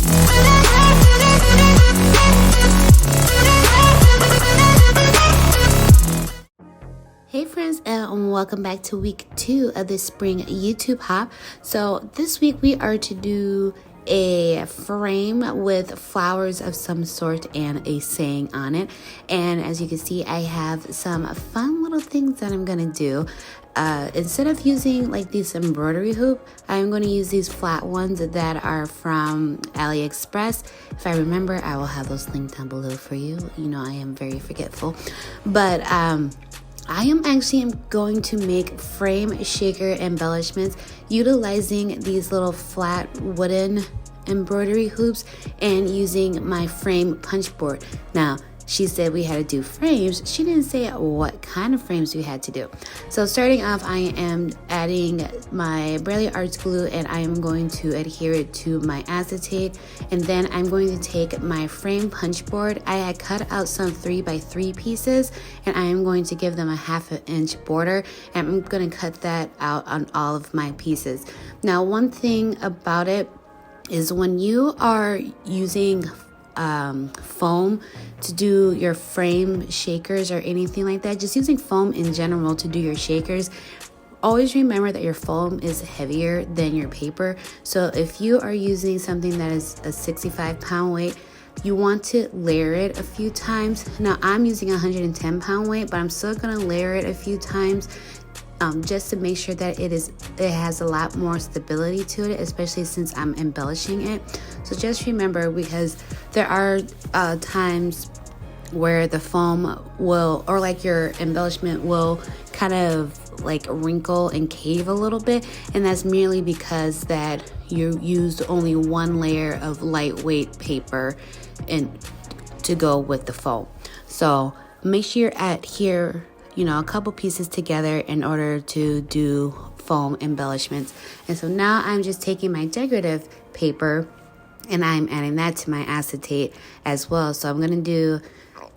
Hey friends, and welcome back to week 2 of the spring YouTube hop. So this week we are to do a frame with flowers of some sort and a saying on it. And as you can see, I have some fun little things that I'm gonna do. Instead of using like this embroidery hoop, I'm going to use these flat ones that are from AliExpress. If I remember, I will have those linked down below for you. You know, I am very forgetful. But I am actually going to make frame shaker embellishments utilizing these little flat wooden embroidery hoops and using my frame punch board. Now, she said we had to do frames. She didn't say what kind of frames we had to do. So starting off, I am adding my Brilliant Arts glue and I am going to adhere it to my acetate. And then I'm going to take my frame punch board. I had cut out some 3x3 pieces and I am going to give them a 1/2 inch border. And I'm going to cut that out on all of my pieces. Now, one thing about it is when you are using foam to do your frame shakers or anything like that, just using foam in general to do your shakers, always remember that your foam is heavier than your paper. So if you are using something that is a 65-pound weight, you want to layer it a few times. Now I'm using a 110-pound weight, but I'm still going to layer it a few times just to make sure that it has a lot more stability to it, especially since I'm embellishing it. So just remember, because there are times where the foam will, or like your embellishment will kind of like wrinkle and cave a little bit, and that's merely because that you used only one layer of lightweight paper and to go with the foam. So make sure you adhere a couple pieces together in order to do foam embellishments. And so now I'm just taking my decorative paper and I'm adding that to my acetate as well. So I'm going to do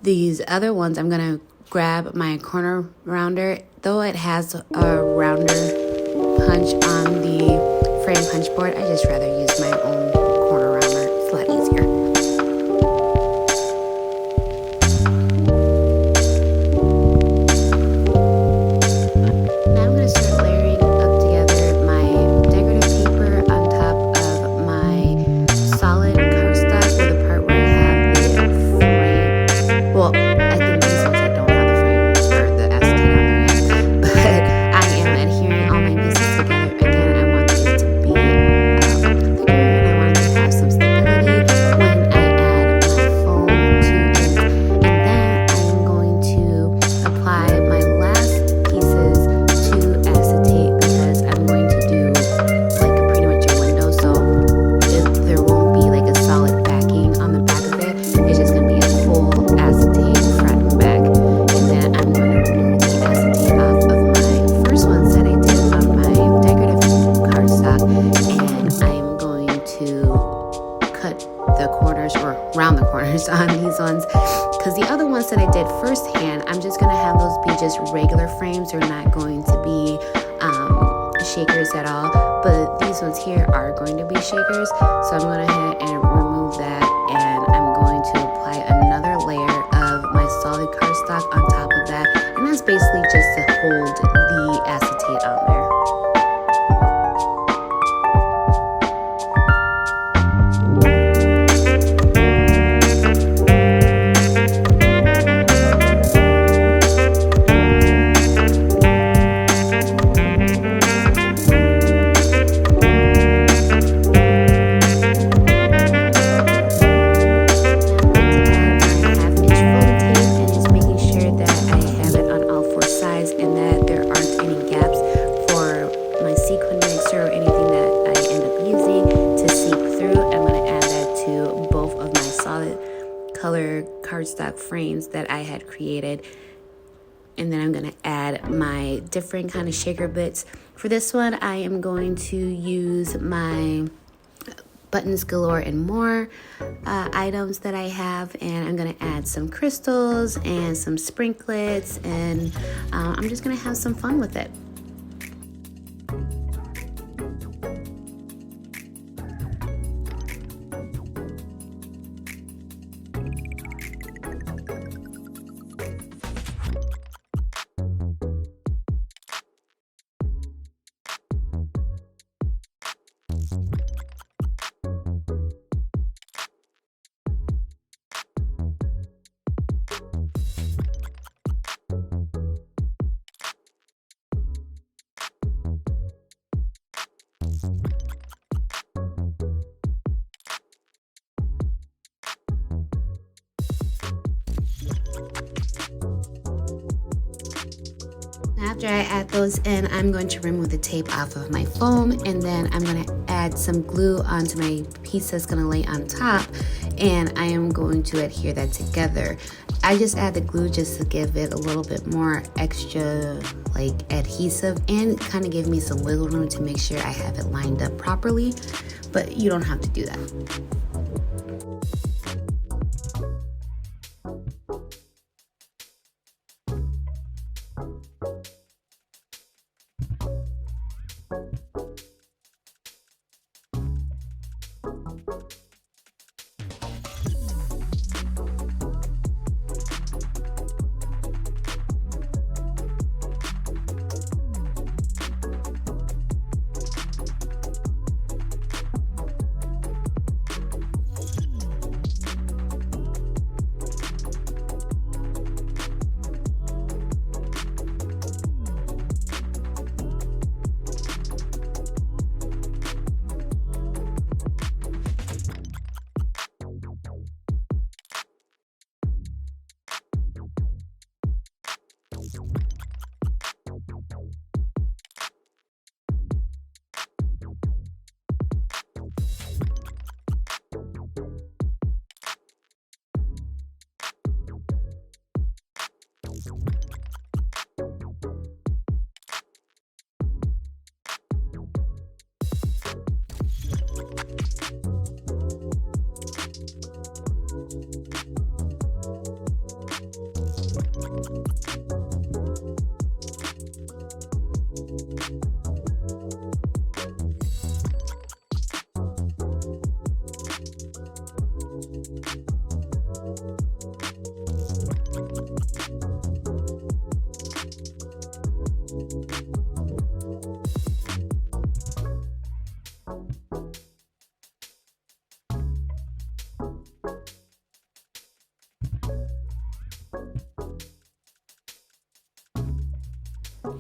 these other ones. I'm going to grab my corner rounder, though it has a rounder punch on the frame punch board. I just rather use my own corner rounder. It's a lot easier. On these ones, because the other ones that I did firsthand, I'm just going to have those be just regular frames. They're not going to be shakers at all, but these ones here are going to be shakers. So I'm going to go ahead and remove that, and I'm going to apply another layer of my solid cardstock on top of that, and that's basically just to hold the acetate on there. Cardstock frames that I had created, and then I'm going to add my different kind of shaker bits. For this one, I am going to use my Buttons Galore and More items that I have, and I'm going to add some crystals and some sprinklets, and I'm just going to have some fun with it. After I add those in, I'm going to remove the tape off of my foam, and then I'm going to add some glue onto my piece that's going to lay on top, and I am going to adhere that together. I just add the glue just to give it a little bit more extra like adhesive and kind of give me some wiggle room to make sure I have it lined up properly, but you don't have to do that.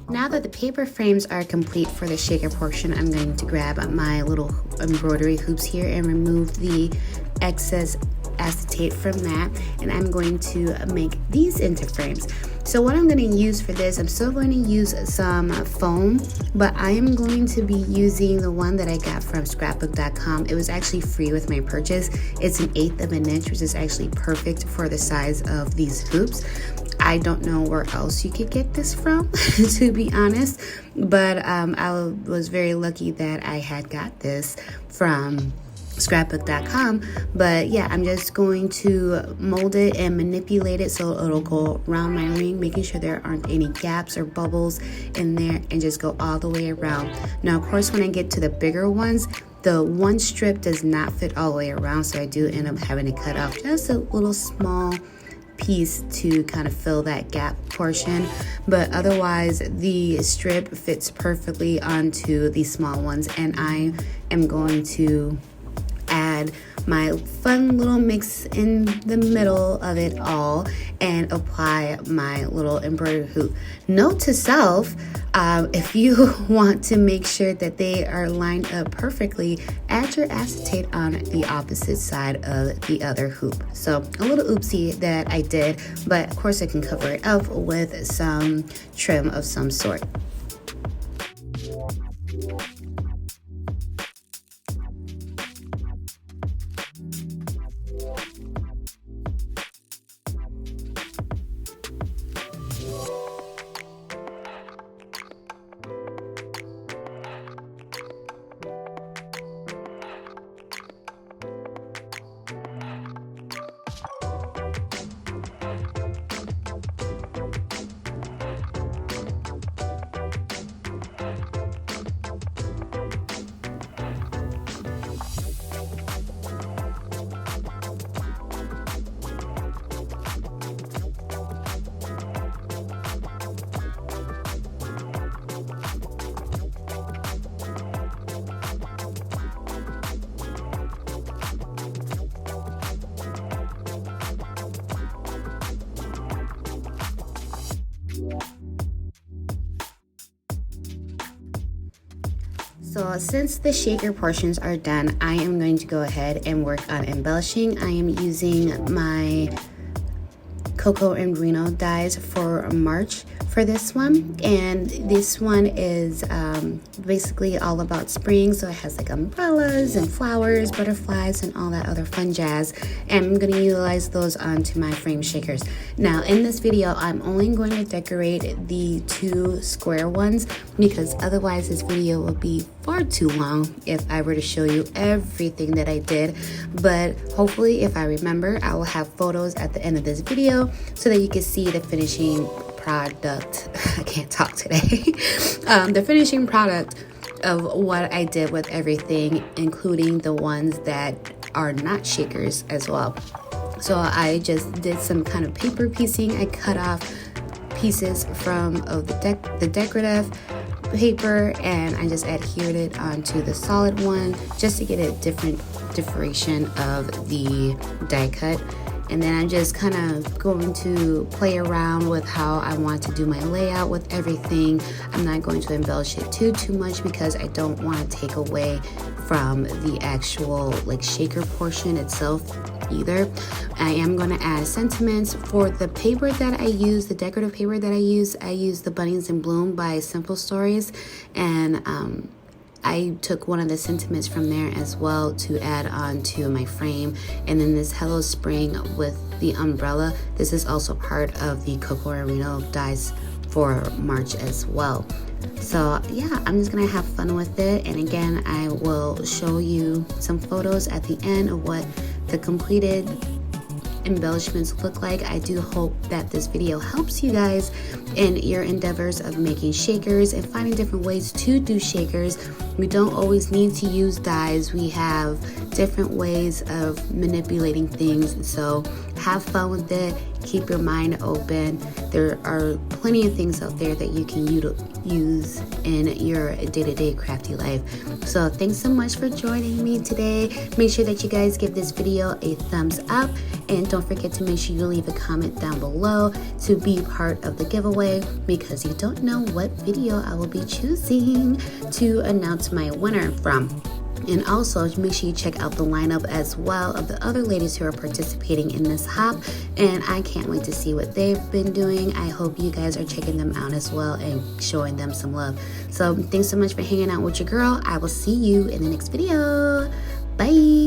Now that the paper frames are complete for the shaker portion, I'm going to grab my little embroidery hoops here and remove the excess acetate from that, and I'm going to make these into frames. So what I'm going to use for this, I'm still going to use some foam, but I am going to be using the one that I got from scrapbook.com. It was actually free with my purchase. It's 1/8 of an inch, which is actually perfect for the size of these hoops. I don't know where else you could get this from, to be honest, but I was very lucky that I had got this from scrapbook.com. But yeah, I'm just going to mold it and manipulate it so it'll go around my ring, making sure there aren't any gaps or bubbles in there, and just go all the way around. Now, of course, when I get to the bigger ones, the one strip does not fit all the way around, so I do end up having to cut off just a little small piece to kind of fill that gap portion, but otherwise the strip fits perfectly onto these small ones. And I am going to add my fun little mix in the middle of it all and apply my little embroidery hoop. Note to self, if you want to make sure that they are lined up perfectly, add your acetate on the opposite side of the other hoop. So a little oopsie that I did, but of course I can cover it up with some trim of some sort. So since the shaker portions are done, I am going to go ahead and work on embellishing. I am using my cocoa and merino dies for March for this one, and this one is basically all about spring, so it has like umbrellas and flowers, butterflies, and all that other fun jazz, and I'm going to utilize those onto my frame shakers. Now in this video I'm only going to decorate the 2 square ones because otherwise this video will be far too long if I were to show you everything that I did, but hopefully if I remember I will have photos at the end of this video so that you can see the finishing product. I can't talk today. The finishing product of what I did with everything, including the ones that are not shakers as well. So I just did some kind of paper piecing. I cut off pieces from the decorative paper and I just adhered it onto the solid one just to get a different differentiation of the die cut. And then I'm just kind of going to play around with how I want to do my layout with everything. I'm not going to embellish it too much because I don't want to take away from the actual like shaker portion itself either. I am going to add sentiments for the paper that I use, the decorative paper that I use the Bunnies in Bloom by Simple Stories, and I took one of the sentiments from there as well to add on to my frame. And then this Hello Spring with the umbrella, this is also part of the cocoa and merino dies for March as well. So yeah, I'm just gonna have fun with it, and again I will show you some photos at the end of what the completed embellishments look like. I do hope that this video helps you guys in your endeavors of making shakers and finding different ways to do shakers. We don't always need to use dies. We have different ways of manipulating things, so have fun with it. Keep your mind open. There are plenty of things out there that you can use in your day-to-day crafty life. So thanks so much for joining me today. Make sure that you guys give this video a thumbs up, and don't forget to make sure you leave a comment down below to be part of the giveaway, because you don't know what video I will be choosing to announce my winner from. And also make sure you check out the lineup as well of the other ladies who are participating in this hop, and I can't wait to see what they've been doing. I hope you guys are checking them out as well and showing them some love. So thanks so much for hanging out with your girl. I will see you in the next video. Bye.